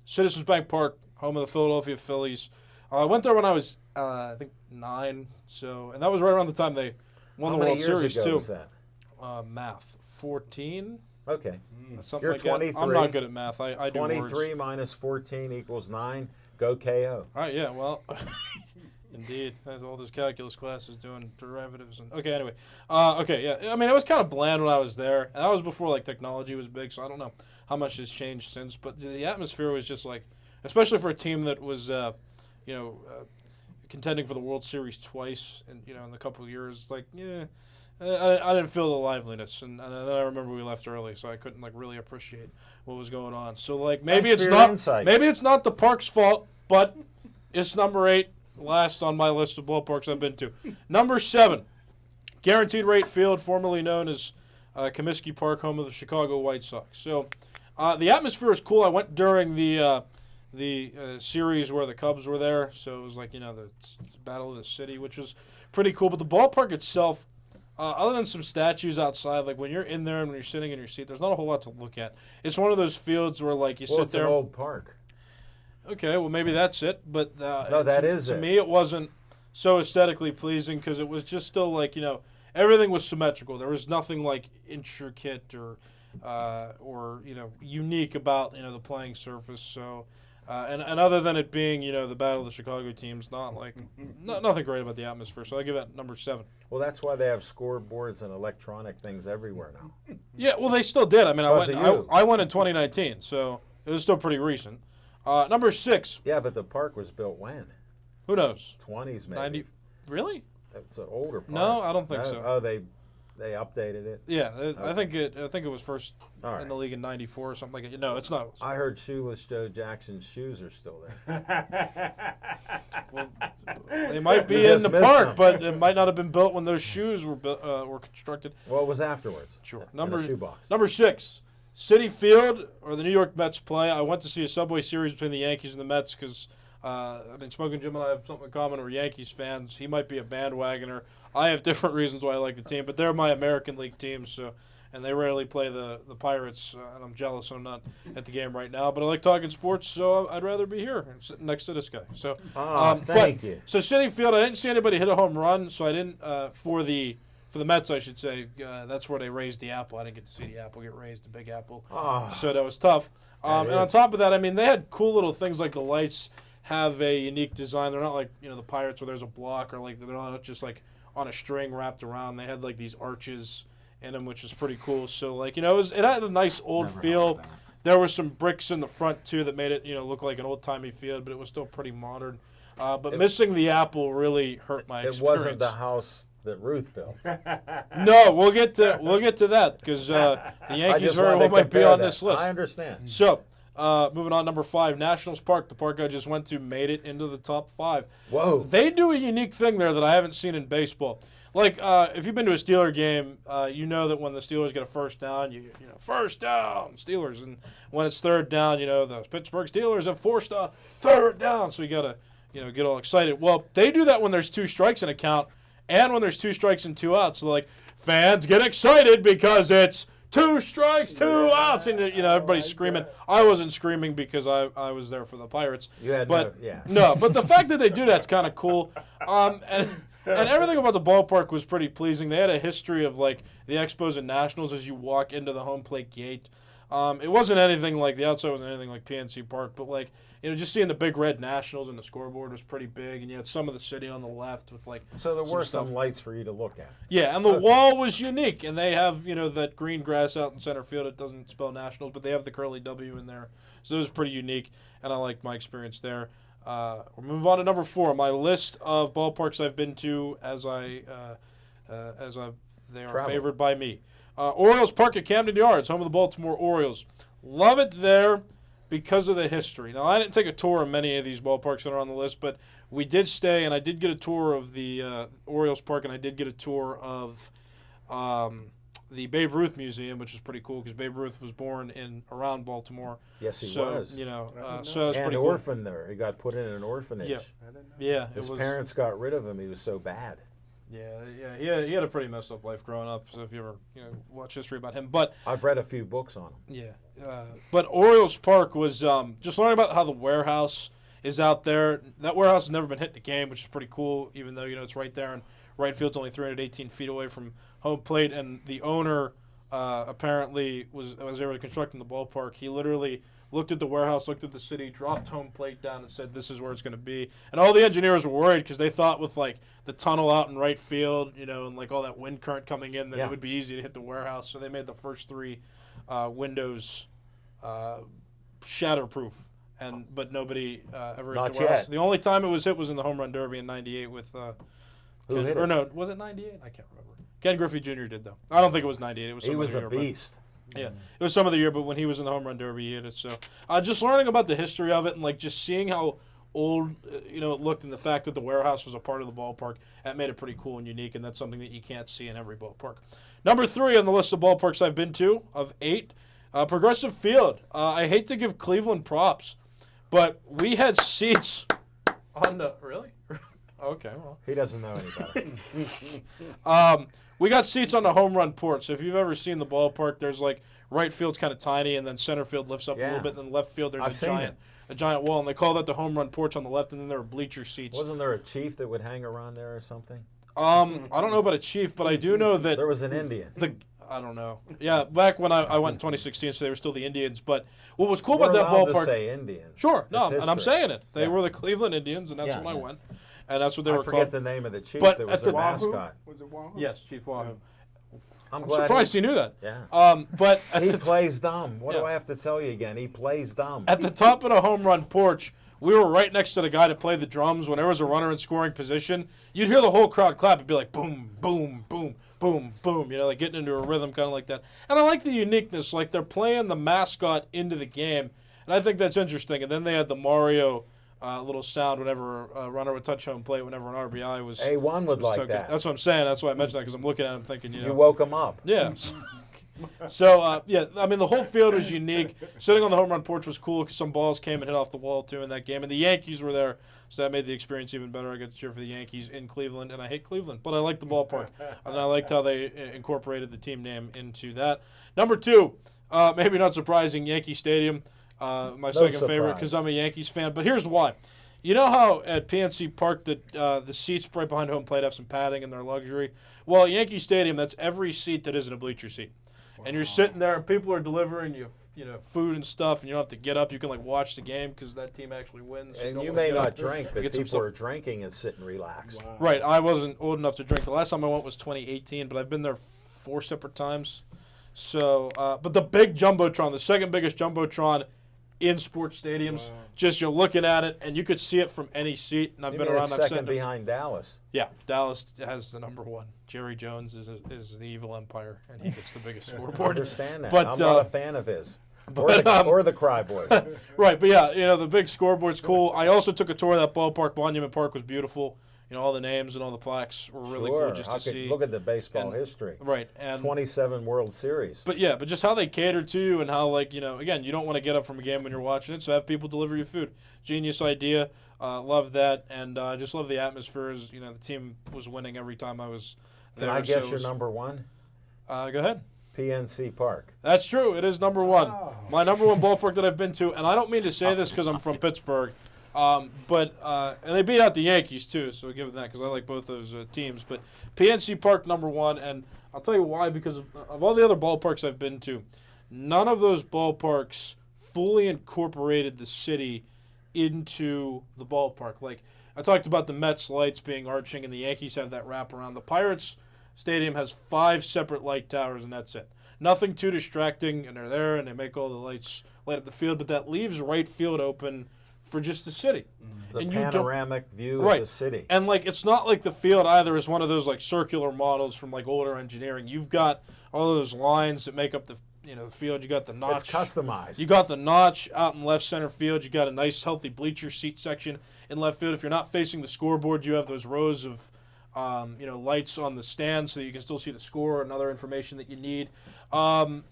Citizens Bank Park, home of the Philadelphia Phillies. I went there when I was, I think, 9. So, and that was right around the time they won the World Series How many years too. ago was that? Math, 14. Okay. Something You're like 23. that. I'm not good at math. I do words. 23 minus 14 equals 9. Go KO. All right, yeah, well, indeed. That's all those calculus classes doing derivatives. Okay, anyway. Okay, yeah. I mean, it was kind of bland when I was there. And that was before, like, technology was big, so I don't know how much has changed since. But the atmosphere was just, like, especially for a team that was, contending for the World Series twice in a couple of years. It's like, yeah, I didn't feel the liveliness, and then I remember we left early, so I couldn't really appreciate what was going on. So maybe it's not the park's fault, but it's number 8, last on my list of ballparks I've been to. Number 7, Guaranteed Rate Field, formerly known as Comiskey Park, home of the Chicago White Sox. So the atmosphere is cool. I went during the series where the Cubs were there, so it was like the Battle of the City, which was pretty cool. But the ballpark itself, other than some statues outside, like when you're in there and when you're sitting in your seat, there's not a whole lot to look at. It's one of those fields where you sit it's there. An old park. Okay, well maybe that's it, but no, to me it wasn't so aesthetically pleasing because it was just still everything was symmetrical. There was nothing intricate or unique about the playing surface. So. And other than it being, the Battle of the Chicago teams, nothing great about the atmosphere. So I give that number 7. Well, that's why they have scoreboards and electronic things everywhere now. Yeah, well, they still did. I mean, I went in 2019, so it was still pretty recent. Number 6. Yeah, but the park was built when? Who knows? 20s, maybe. 90. Really? It's an older park. No, I don't think so. Oh, they updated it. Yeah, I think it was first in the league in '94 or something like that. No, it's not. I heard Shoeless Joe Jackson's shoes are still there. Well, they might be in the park, but it might not have been built when those shoes were constructed. Well, it was afterwards. Sure. Shoebox. Number 6, Citi Field, or the New York Mets play. I went to see a Subway Series between the Yankees and the Mets because Smoking Jim and I have something in common. We're Yankees fans. He might be a bandwagoner. I have different reasons why I like the team, but they're my American League team, and they rarely play the Pirates, and I'm jealous I'm not at the game right now. But I like talking sports, so I'd rather be here sitting next to this guy. So, thank you. So Citi Field, I didn't see anybody hit a home run, so I didn't for the Mets, I should say. That's where they raised the apple. I didn't get to see the apple get raised, the Big Apple. So that was tough. And on top of that, I mean, they had cool little things like the lights have a unique design. They're not like the Pirates where there's a block, or they're not just on a string wrapped around. They had these arches in them, which was pretty cool. So it had a nice old feel. There were some bricks in the front too that made it look like an old timey field, but it was still pretty modern. But missing the apple really hurt my experience. It wasn't the house that Ruth built. No, we'll get to that because the Yankees very well might be on this list. I understand. So. Moving on, number 5, Nationals Park. The park I just went to made it into the top 5. Whoa. They do a unique thing there that I haven't seen in baseball. If you've been to a Steeler game, you know that when the Steelers get a first down, first down, Steelers. And when it's third down, the Pittsburgh Steelers have forced a third down. So you got to, get all excited. Well, they do that when there's 2 strikes in a count and when there's 2 strikes and 2 outs. So, fans get excited because it's 2 strikes, 2 outs, and everybody's screaming. I wasn't screaming because I was there for the Pirates. You had no, but the fact that they do that's kind of cool. And everything about the ballpark was pretty pleasing. They had a history of the Expos and Nationals as you walk into the home plate gate. It wasn't anything like the outside wasn't anything like PNC Park, but just seeing the big red Nationals and the scoreboard was pretty big, and you had some of the city on the left with So there were some lights for you to look at. Yeah, and the wall was unique, and they have that green grass out in center field. It doesn't spell Nationals, but they have the curly W in there, so it was pretty unique, and I liked my experience there. We'll move on to number 4, my list of ballparks I've been to they are favored by me. Orioles Park at Camden Yards, home of the Baltimore Orioles. Love it there. because of the history. Now, I didn't take a tour of many of these ballparks that are on the list, but we did stay, and I did get a tour of the Orioles Park, and I did get a tour of the Babe Ruth Museum, which is pretty cool because Babe Ruth was born around Baltimore. Yes, he so, was. So that's and pretty orphan there. He got put in an orphanage. Yeah. His parents got rid of him. He was so bad. Yeah. He had a pretty messed up life growing up. So if you ever watch history about him, but I've read a few books on him. Yeah. But Orioles Park was just learning about how the warehouse is out there. That warehouse has never been hit in a game, which is pretty cool. Even though it's right there, and right field's only 318 feet away from home plate, and the owner apparently was they were constructing the ballpark. He literally looked at the warehouse, looked at the city, dropped home plate down, and said, "This is where it's going to be." And all the engineers were worried because they thought with like the tunnel out in right field, and like all that wind current coming in, that it would be easy to hit the warehouse. So they made the first 3 windows shatterproof, but nobody ever hit the warehouse. Yet. The only time it was hit was in the home run derby in '98 with. Who hit it? No, was it '98? I can't remember. Ken Griffey Jr. did though. I don't think it was '98. It was. He was a a beast. Yeah, it was some of the year, but when he was in the home run derby, he hit it. So, just learning about the history of it and like just seeing how old it looked, and the fact that the warehouse was a part of the ballpark, that made it pretty cool and unique, and that's something that you can't see in every ballpark. Number 3 on the list of ballparks I've been to of 8, Progressive Field. I hate to give Cleveland props, but we had seats on the really. Okay, well. He doesn't know any better. We got seats on the home run porch. So if you've ever seen the ballpark, there's like right field's kind of tiny, and then center field lifts up a little bit, and then left field there's a giant wall, and they call that the home run porch on the left, and then there are bleacher seats. Wasn't there a chief that would hang around there or something? I don't know about a chief, but I do know that there was an Indian. I don't know. Yeah, back when I went in 2016, so they were still the Indians. But what was cool We're about that allowed ballpark? to say Indians. Sure, That's and I'm history. saying it. They were the Cleveland Indians, and that's when I went. And that's what they were called. I forget the name of the chief But that was at the the mascot. Was it Wahoo? Yes, Chief Wahoo. I'm surprised he knew that. Yeah. But he plays dumb. What do I have to tell you again? He plays dumb. At the top of the home run porch, we were right next to the guy that played the drums. When there was a runner in scoring position, you'd hear the whole crowd clap. It'd be like boom, boom, boom, boom, boom. Like getting into a rhythm, kind of like that. And I like the uniqueness. Like they're playing the mascot into the game, and I think that's interesting. And then they had the Mario little sound whenever a runner would touch home plate, whenever an RBI was. A1 would like that. That's what I'm saying. That's why I mentioned that, because I'm looking at him thinking, You woke him up. Yeah. So, I mean, the whole field was unique. Sitting on the home run porch was cool because some balls came and hit off the wall, too, in that game. And the Yankees were there, so that made the experience even better. I got to cheer for the Yankees in Cleveland, and I hate Cleveland, but I like the ballpark. And I liked how they incorporated the team name into that. Number 2, maybe not surprising, Yankee Stadium. My second favorite because I'm a Yankees fan. But here's why. You know how at PNC Park the seats right behind home plate have some padding and they're luxury? Well, at Yankee Stadium, that's every seat that isn't a bleacher seat. Wow. And you're sitting there and people are delivering you food and stuff, and you don't have to get up. You can watch the game because that team actually wins. And you may not drink, but people are drinking and sit and relax. Wow. Right. I wasn't old enough to drink. The last time I went was 2018, but I've been there 4 separate times. So, but the big Jumbotron, the second biggest Jumbotron in sports stadiums, just you're looking at it and you could see it from any seat. And I've been around. It's second behind Dallas. Yeah, Dallas has the number 1. Jerry Jones is the evil empire, and he gets the biggest scoreboard. I understand that. But, I'm not a fan of his. But, or the Cry Boys. Right, but yeah, the big scoreboard's cool. I also took a tour of that ballpark. Monument Park was beautiful. All the names and all the plaques were really cool just to see. Look at the baseball history. Right. And 27 World Series. But just how they cater to you, and how, again, you don't want to get up from a game when you're watching it, so have people deliver you food. Genius idea. Love that. And I just love the atmosphere. The team was winning every time I was there. Can I guess your number 1? Go ahead. PNC Park. That's true. It is number 1. Oh. My number 1 ballpark that I've been to, and I don't mean to say this because I'm from Pittsburgh, and they beat out the Yankees too, so I'll give them that because I like both those teams. But PNC Park, number 1, and I'll tell you why, because of all the other ballparks I've been to, none of those ballparks fully incorporated the city into the ballpark. Like I talked about the Mets lights being arching, and the Yankees have that wrap around. The Pirates Stadium has 5 separate light towers, and that's it. Nothing too distracting, and they're there, and they make all the lights light up the field, but that leaves right field open for just the city. The and panoramic view of the city. And it's not like the field either is one of those circular models from older engineering. You've got all those lines that make up the the field. You got the notch. It's customized. You got the notch out in left center field. You got a nice, healthy bleacher seat section in left field. If you're not facing the scoreboard, you have those rows of, lights on the stand so that you can still see the score and other information that you need,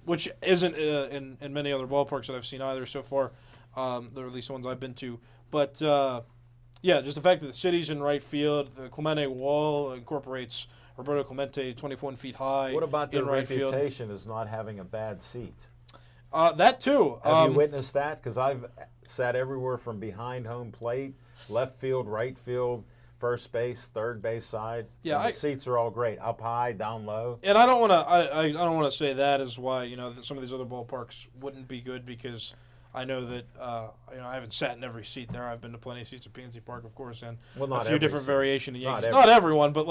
which isn't in many other ballparks that I've seen either so far, or at least the ones I've been to. But, just the fact that the city's in right field, the Clemente wall incorporates Roberto Clemente, 21 feet high. What about their in right field. reputation as not having a bad seat? That too. Have you witnessed that? Because I've sat everywhere from behind home plate, left field, right field, first base, third base side. Yeah, and the seats are all great, up high, down low. And I don't want to. I don't want to say that is why that some of these other ballparks wouldn't be good, because I know that I haven't sat in every seat there. I've been to plenty of seats at PNC Park, of course, and not a few every different seat. variation of Yankees. Not Not everyone, but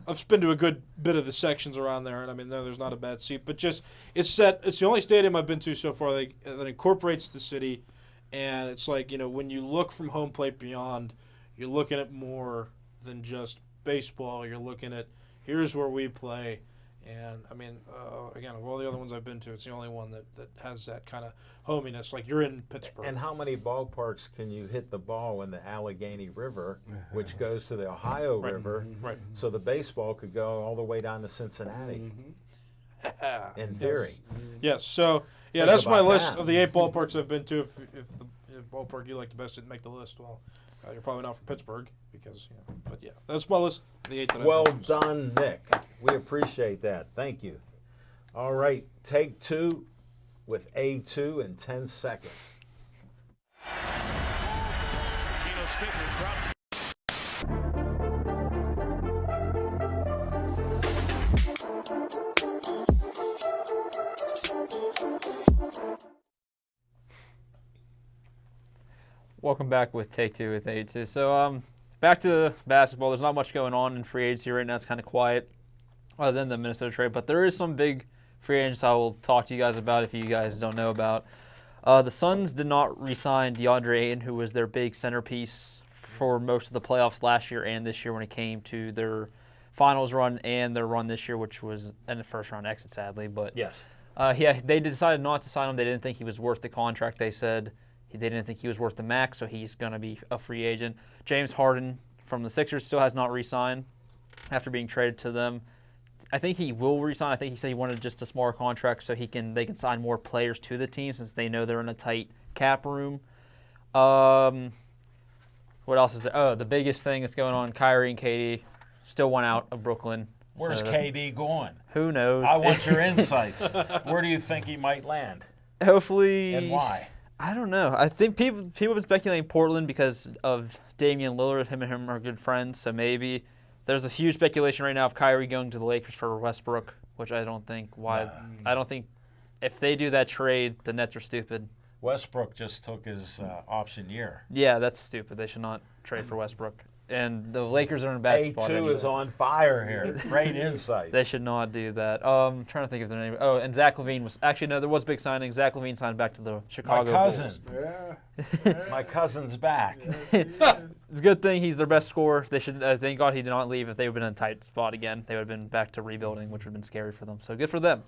I've been to a good bit of the sections around there, and there's not a bad seat. But just it's set. It's the only stadium I've been to so far that incorporates the city, and it's when you look from home plate beyond, you're looking at more than just baseball. You're looking at here's where we play. And, again, of all the other ones I've been to, it's the only one that has that kind of hominess. Like, you're in Pittsburgh. And how many ballparks can you hit the ball in the Allegheny River, which goes to the Ohio River? Right. So the baseball could go all the way down to Cincinnati, in theory. Yes. So, Think that's my about list that. of the 8 ballparks I've been to. If the ballpark you like the best didn't make the list, well, you're probably not from Pittsburgh because, but yeah, that's my list. The 8 that I've Well been to. done, Nick. We appreciate that. Thank you. All right, take 2 with A2 in 10 seconds. Geno Smith will drop. Welcome back with Take Two with A2. So, back to basketball. There's not much going on in free agency right now. It's kind of quiet, other than the Minnesota trade. But there is some big free agents I will talk to you guys about if you guys don't know about. The Suns did not re-sign DeAndre Ayton, who was their big centerpiece for most of the playoffs last year and this year when it came to their finals run and their run this year, which was in the first round exit, sadly. But Yes. they decided not to sign him. They didn't think he was worth the contract. They said they didn't think he was worth the max, so he's going to be a free agent. James Harden from the Sixers still has not re-signed after being traded to them. I think he will re-sign. I think he said he wanted just a smaller contract so they can sign more players to the team since they know they're in a tight cap room. What else is there? Oh, the biggest thing that's going on, Kyrie and KD still one out of Brooklyn. Where's So KD going? Who knows? I want your insights. Where do you think he might land? Hopefully. And why? I don't know. I think people have been speculating Portland because of Damian Lillard. Him and him are good friends, so maybe. There's a huge speculation right now of Kyrie going to the Lakers for Westbrook, which I don't think. Why? I don't think if they do that trade, the Nets are stupid. Westbrook just took his option year. Yeah, that's stupid. They should not trade for Westbrook. And the Lakers are in a bad spot. A2 anyway. is on fire here. Great insights. They should not do that. I'm trying to think of their name. Oh, and Zach LaVine was actually no. There was a big signing. Zach LaVine signed back to the Chicago My cousin. Bulls. Yeah. My cousin's back. It's a good thing he's their best scorer. They should. Thank God he did not leave. If they would have been in a tight spot again, they would have been back to rebuilding, which would have been scary for them. So good for them.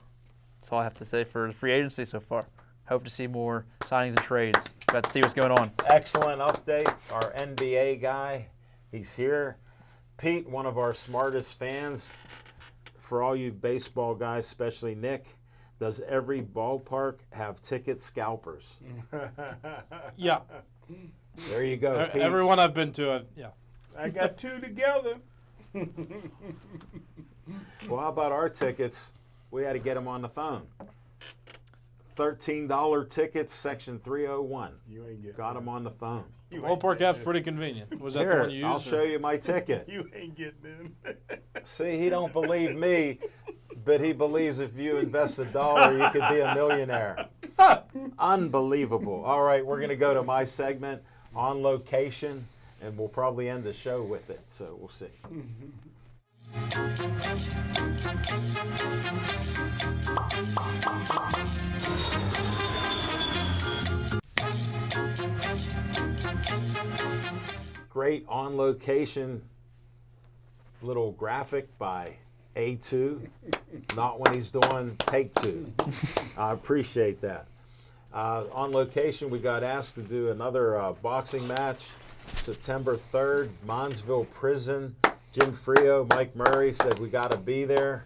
That's all I have to say for free agency so far. Hope to see more signings and trades. Got to see what's going on. Excellent update. Our NBA guy, he's here. Pete, one of our smartest fans. For all you baseball guys, especially Nick, does every ballpark have ticket scalpers? Yeah. There you go, Pete. Everyone I've been to, yeah. I got 2 together. Well, how about our tickets? We had to get them on the phone. $13 tickets, section 301. You ain't getting Got them on the phone. You ain't Ballpark getting app's it. pretty convenient. Was that the Here, one you used? I'll show you my ticket. You ain't getting in. See, he don't believe me, but he believes if you invest $1, you could be a millionaire. Unbelievable. All right, we're going to go to my segment, On Location, and we'll probably end the show with it, so we'll see. Great On Location little graphic by A2, not when he's doing take 2. I appreciate that. On location, we got asked to do another boxing match, September 3rd, Monsville Prison. Jim Frio, Mike Murray said we got to be there,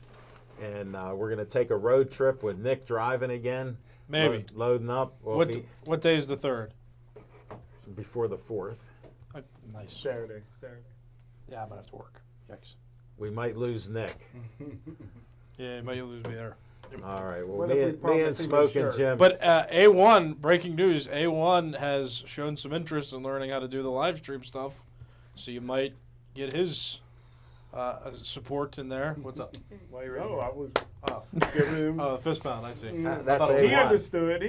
and we're going to take a road trip with Nick driving again. Maybe. Loading up. Well, What day is the 3rd? Before the 4th. Nice. Saturday. Yeah, I'm going to have to work. Yikes. We might lose Nick. Yeah, you might lose me there. All right. Well, What if we me and promise him a Smoke and shirt? Jim. But A1, breaking news, A1 has shown some interest in learning how to do the live stream stuff, so you might get his support in there. What's up? Why are you No, I was Oh, giving him. oh, fist pound, I see. That's thought A1. He understood.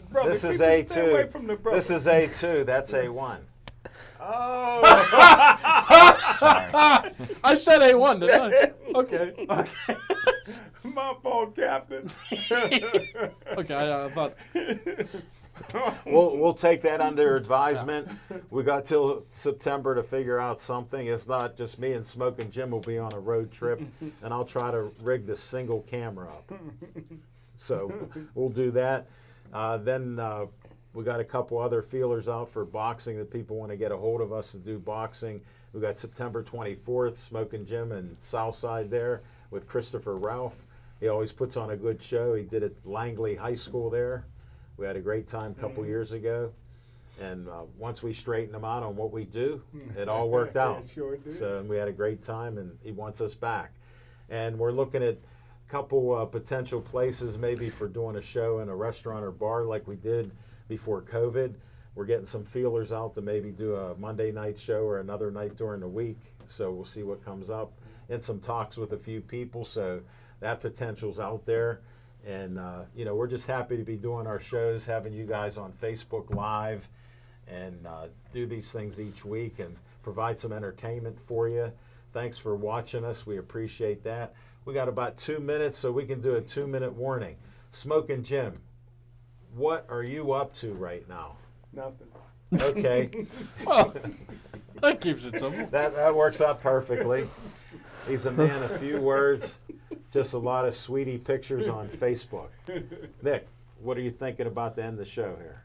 Brother, This is stay away A2. from the brother. This is A2. That's A1. Oh. I said A1, didn't I? Okay. My fault, Captain. Okay, I thought. We'll take that under advisement. We got till September to figure out something. If not, just me and Smoke and Jim will be on a road trip, and I'll try to rig the single camera up. So we'll do that. Then we got a couple other feelers out for boxing that people want to get a hold of us to do boxing. We got September 24th, Smoke and Jim in Southside there with Christopher Ralph. He always puts on a good show. He did at Langley High School there. We had a great time a couple years ago. And once we straightened him out on what we do, it all worked out. It sure did. So we had a great time, and he wants us back. And we're looking at a couple potential places maybe for doing a show in a restaurant or bar like we did before COVID. We're getting some feelers out to maybe do a Monday night show or another night during the week. So we'll see what comes up. And some talks with a few people. So that potential's out there. And, we're just happy to be doing our shows, having you guys on Facebook Live, and do these things each week and provide some entertainment for you. Thanks for watching us. We appreciate that. We got about 2 minutes, so we can do a 2-minute warning. Smoke and Jim, what are you up to right now? Nothing. Okay. Well, that keeps it simple. That works out perfectly. He's a man of few words, just a lot of sweetie pictures on Facebook. Nick, what are you thinking about to end the show here?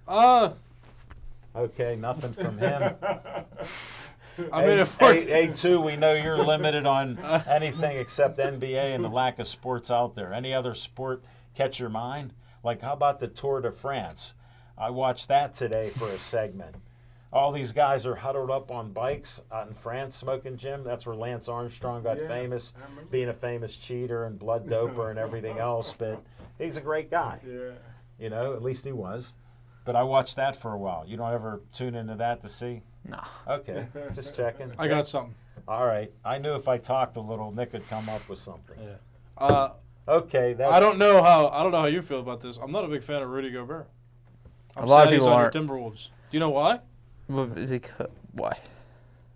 Okay, nothing from him. I mean, if we're, A2, we know you're limited on anything except NBA and the lack of sports out there. Any other sport catch your mind? Like, how about the Tour de France? I watched that today for a segment. All these guys are huddled up on bikes out in France, smoking Jim. That's where Lance Armstrong got famous, being a famous cheater and blood doper and everything else. But he's a great guy. Yeah. At least he was. But I watched that for a while. You don't ever tune into that to see? No. Okay, just checking. I got something. All right. I knew if I talked a little, Nick would come up with something. Yeah. Okay, that's... I don't know how you feel about this. I'm not a big fan of Rudy Gobert. I'm A lot of sad he's people on your aren't. Timberwolves. Do you know why? Why?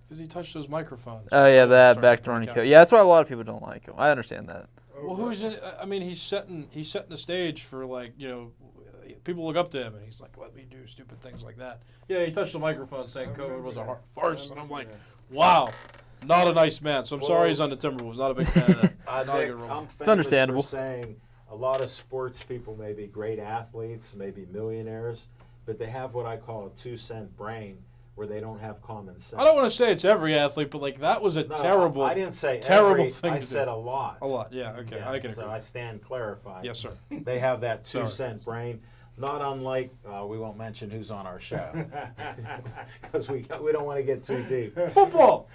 Because he touched those microphones. Oh yeah, that Started backdoor and to kill. Yeah, that's why a lot of people don't like him. I understand that. Well, who's in? I mean, he's setting the stage for people look up to him, and he's like, "Let me do stupid things like that." Yeah, he touched the microphone saying COVID was a farce, and I'm like, "Wow, not a nice man." So I'm sorry he's on the Timberwolves. Not a big fan of that. Not a Nick, good role. I'm famous understandable. for saying a lot of sports people may be great athletes, maybe millionaires, but they have what I call a 2-cent brain where they don't have common sense. I don't want to say it's every athlete, but that was a No, terrible. I didn't say terrible every, thing I to said do. a lot. A lot, yeah, okay, Yeah, I can agree. So I stand clarified. Yes, sir. They have that 2-cent brain, not unlike, we won't mention who's on our show, because we don't want to get too deep. Football.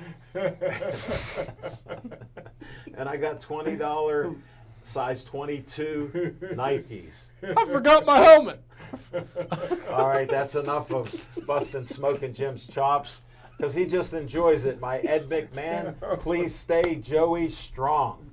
And I got $20 size 22 Nikes. I forgot my helmet. All right, that's enough of busting Smoking Jim's chops, because he just enjoys it. My Ed McMahon, please stay Joey strong.